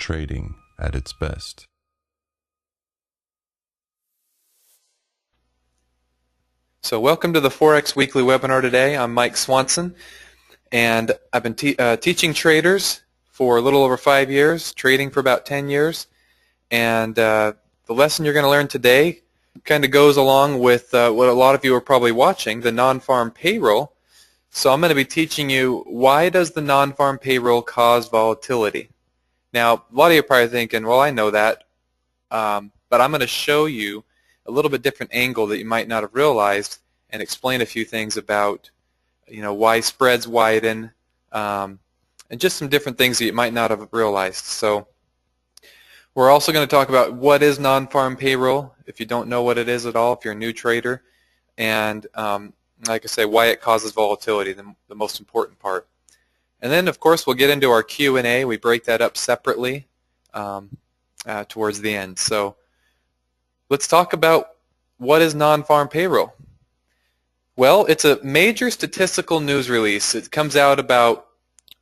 trading at its best. So welcome to the Forex Weekly webinar today. I'm Mike Swanson, and I've been teaching traders for a little over 5 years, trading for about 10 years, and the lesson you're going to learn today kind of goes along with what a lot of you are probably watching, the non-farm payroll. So I'm going to be teaching you, why does the non-farm payroll cause volatility? Now, a lot of you are probably thinking, well, I know that, but I'm going to show you a little bit different angle that you might not have realized and explain a few things about, why spreads widen, and just some different things that you might not have realized. So we're also going to talk about what is non-farm payroll, if you don't know what it is at all, if you're a new trader, and like I say, why it causes volatility, the most important part. And then, of course, we'll get into our Q&A. We break that up separately towards the end. So let's talk about what is non-farm payroll. Well, it's a major statistical news release. It comes out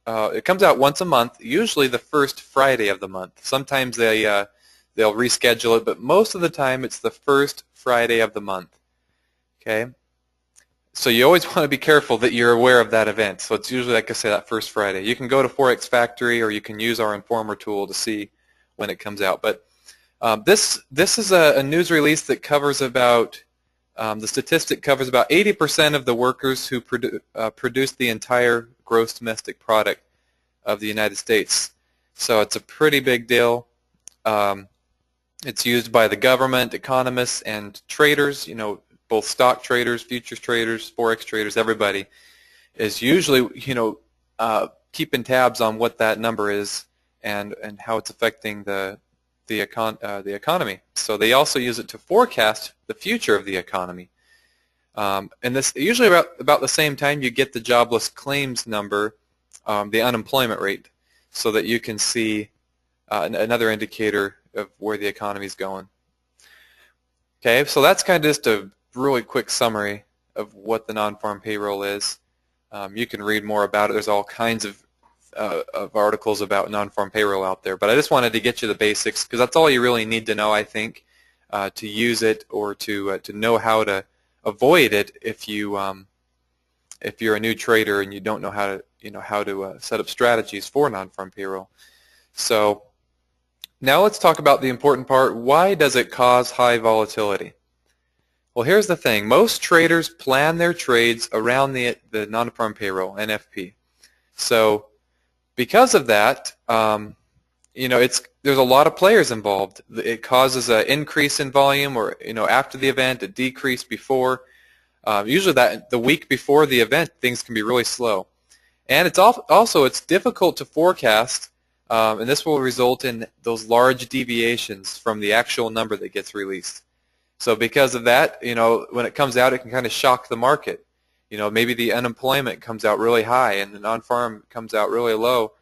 once a month, usually the first Friday of the month. Sometimes they'll reschedule it, but most of the time it's the first Friday of the month. Okay, so you always want to be careful that you're aware of that event. So it's usually, like I say, that first Friday. You can go to Forex Factory, or you can use our Informer tool to see when it comes out. But this is a news release that covers about, the statistic covers about 80% of the workers who produce the entire gross domestic product of the United States. So it's a pretty big deal. It's used by the government, economists, and traders, both stock traders, futures traders, Forex traders, everybody is usually, keeping tabs on what that number is and how it's affecting the economy. So they also use it to forecast the future of the economy. And this usually about the same time you get the jobless claims number, the unemployment rate, so that you can see another indicator of where the economy is going. Okay, so that's kind of just a really quick summary of what the non-farm payroll is. You can read more about it. There's all kinds of articles about non-farm payroll out there, but I just wanted to get you the basics, because that's all you really need to know, I think, to use it, or to know how to avoid it if you're a new trader and you don't know how to set up strategies for non-farm payroll. So now let's talk about the important part. Why does it cause high volatility? Well, here's the thing. Most traders plan their trades around the non-farm payroll, NFP. So because of that, there's a lot of players involved. It causes an increase in volume, or after the event, a decrease before. Usually the week before the event, things can be really slow, and it's difficult to forecast, and this will result in those large deviations from the actual number that gets released. So because of that, when it comes out, it can kind of shock the market. Maybe the unemployment comes out really high and the non-farm comes out really low,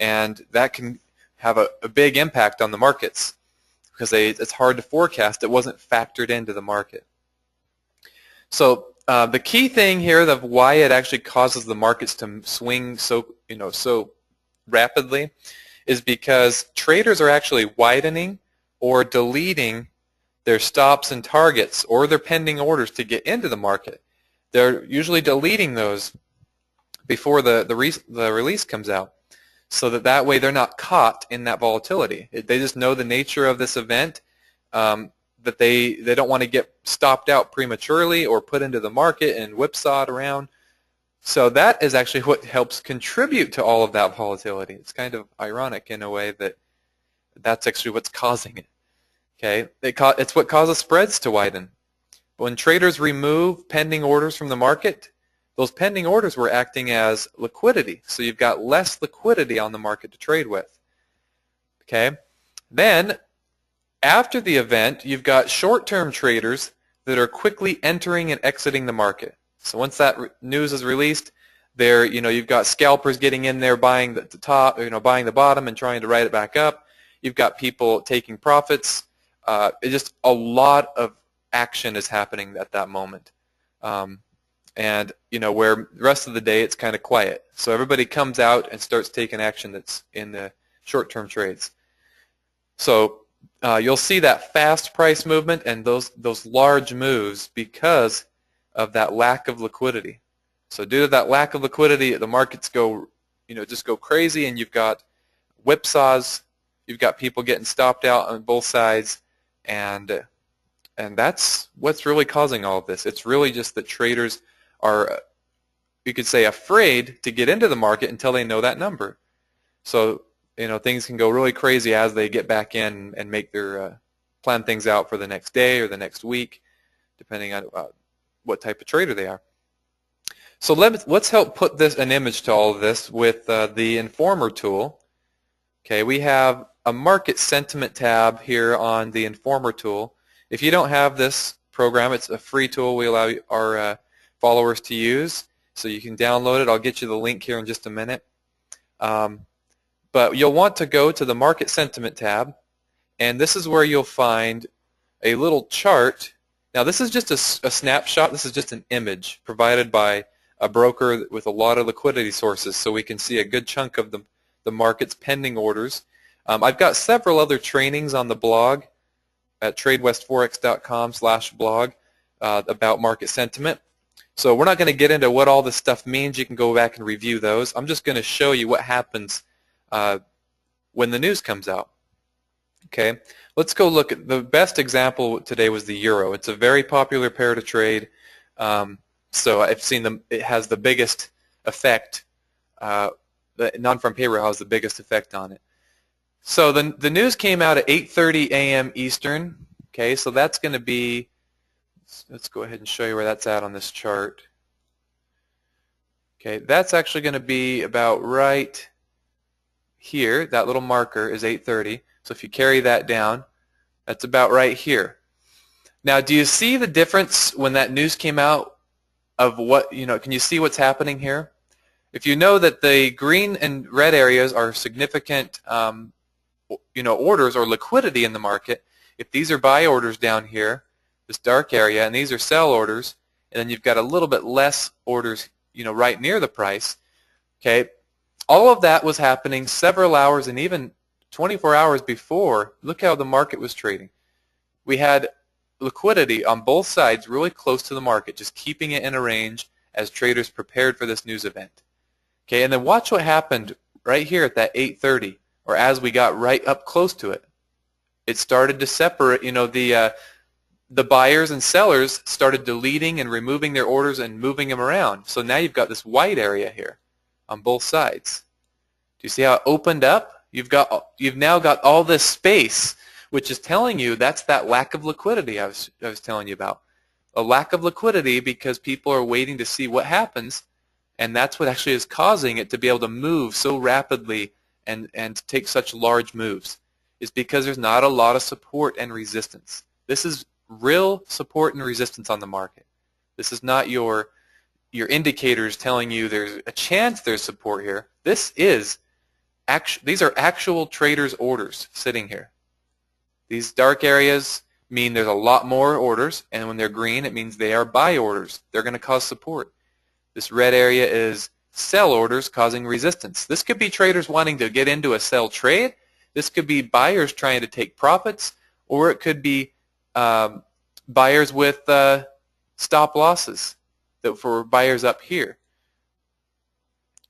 and that can have a big impact on the markets, because it's hard to forecast. It wasn't factored into the market. So the key thing here of why it actually causes the markets to swing so rapidly is because traders are actually widening or deleting their stops and targets, or their pending orders to get into the market. They're usually deleting those before the release comes out, so that way they're not caught in that volatility. They just know the nature of this event, that they don't want to get stopped out prematurely or put into the market and whipsawed around. So that is actually what helps contribute to all of that volatility. It's kind of ironic in a way that that's actually what's causing it. Okay, it's what causes spreads to widen. When traders remove pending orders from the market, those pending orders were acting as liquidity. So you've got less liquidity on the market to trade with. Okay, then after the event, you've got short-term traders that are quickly entering and exiting the market. So once that news is released, you've got scalpers getting in there, buying the top, buying the bottom and trying to ride it back up. You've got people taking profits. It's just a lot of action is happening at that moment. And where the rest of the day it's kind of quiet. So everybody comes out and starts taking action that's in the short-term trades. So you'll see that fast price movement and those large moves because of that lack of liquidity. So due to that lack of liquidity, the markets go, just go crazy, and you've got whipsaws, you've got people getting stopped out on both sides, and that's what's really causing all of this. It's really just that traders are, you could say, afraid to get into the market until they know that number. So things can go really crazy as they get back in and make their plan things out for the next day or the next week, depending on what type of trader they are. So let's help put an image to all of this with the Informer tool. Okay, we have a market sentiment tab here on the Informer tool. If you don't have this program, it's a free tool we allow our followers to use. So you can download it. I'll get you the link here in just a minute. But you'll want to go to the Market Sentiment tab, and this is where you'll find a little chart. Now this is just a snapshot. This is just an image provided by a broker with a lot of liquidity sources, so we can see a good chunk of the market's pending orders. I've got several other trainings on the blog at TradeWestForex.com/blog about market sentiment. So we're not going to get into what all this stuff means. You can go back and review those. I'm just going to show you what happens when the news comes out. Okay, let's go look at the best example today was the euro. It's a very popular pair to trade. So I've seen it has the biggest effect. The non-farm payroll has the biggest effect on it. So the news came out at 8:30 a.m. Eastern. Okay, so that's going to be, let's go ahead and show you where that's at on this chart. Okay, that's actually going to be about right here. That little marker is 8:30. So if you carry that down, that's about right here. Now, do you see the difference when that news came out of what, can you see what's happening here? If you know that the green and red areas are significant, orders or liquidity in the market, if these are buy orders down here, this dark area, and these are sell orders, and then you've got a little bit less orders, right near the price, okay, all of that was happening several hours and even 24 hours before. Look how the market was trading. We had liquidity on both sides really close to the market, just keeping it in a range as traders prepared for this news event. Okay, and then watch what happened right here at that 8:30, or as we got right up close to it. It started to separate, the buyers and sellers started deleting and removing their orders and moving them around. So now you've got this white area here on both sides. Do you see how it opened up? You've now got all this space, which is telling you that's that lack of liquidity I was telling you about. A lack of liquidity because people are waiting to see what happens, and that's what actually is causing it to be able to move so rapidly and take such large moves, is because there's not a lot of support and resistance. This is real support and resistance on the market. This is not your indicators telling you there's a chance there's support here. These are actual traders' orders sitting here. These dark areas mean there's a lot more orders, and when they're green, it means they are buy orders. They're going to cause support. This red area is sell orders causing resistance. This could be traders wanting to get into a sell trade. This could be buyers trying to take profits, or it could be buyers with stop losses for buyers up here.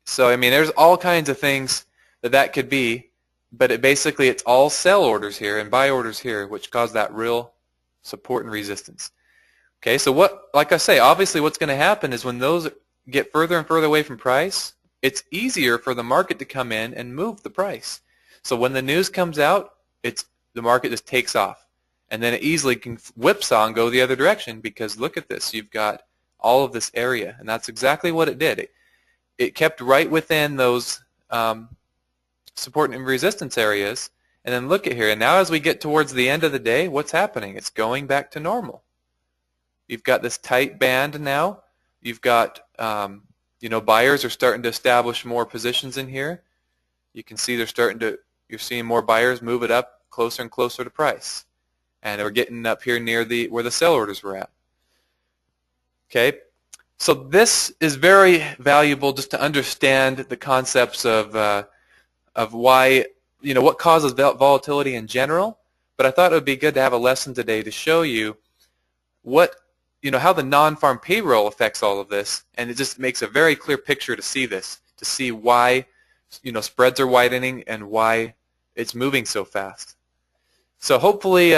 So, there's all kinds of things that could be, but it's all sell orders here and buy orders here, which cause that real support and resistance. Okay, so like I say, obviously what's going to happen is when those get further and further away from price, it's easier for the market to come in and move the price. So when the news comes out, the market just takes off. And then it easily can whipsaw and go the other direction, because look at this. You've got all of this area, and that's exactly what it did. It kept right within those support and resistance areas, and then look at here. And now as we get towards the end of the day, what's happening? It's going back to normal. You've got this tight band now. You've got, buyers are starting to establish more positions in here. You can see you're seeing more buyers move it up closer and closer to price. And we're getting up here near where the sell orders were at. Okay, so this is very valuable just to understand the concepts of why what causes volatility in general, but I thought it would be good to have a lesson today to show you how the non-farm payroll affects all of this, and it just makes a very clear picture to see this, to see why spreads are widening and why it's moving so fast. So hopefully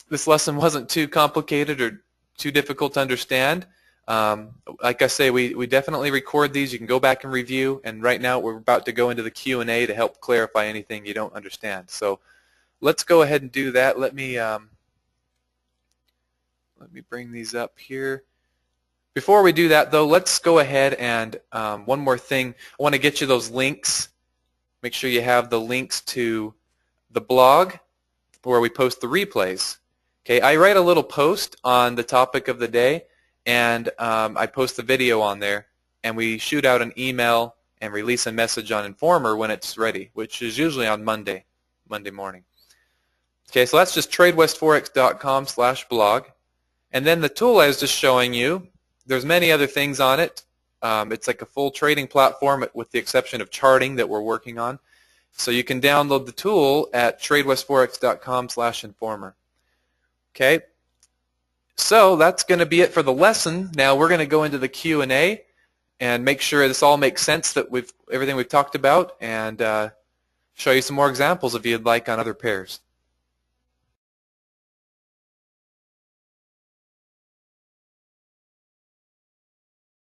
this lesson wasn't too complicated or too difficult to understand. Like I say, we definitely record these. You can go back and review, and right now we're about to go into the Q&A to help clarify anything you don't understand. So let's go ahead and do that. Let me bring these up here. Before we do that, though, let's go ahead and one more thing. I want to get you those links. Make sure you have the links to the blog where we post the replays. Okay, I write a little post on the topic of the day, and I post the video on there, and we shoot out an email and release a message on Informer when it's ready, which is usually on Monday morning. Okay, so that's just TradeWestForex.com/blog. And then the tool I was just showing you, there's many other things on it. It's like a full trading platform with the exception of charting that we're working on. So you can download the tool at TradeWestForex.com/Informer. Okay, so that's going to be it for the lesson. Now we're going to go into the Q&A and make sure this all makes sense, that everything we've talked about, and show you some more examples if you'd like on other pairs.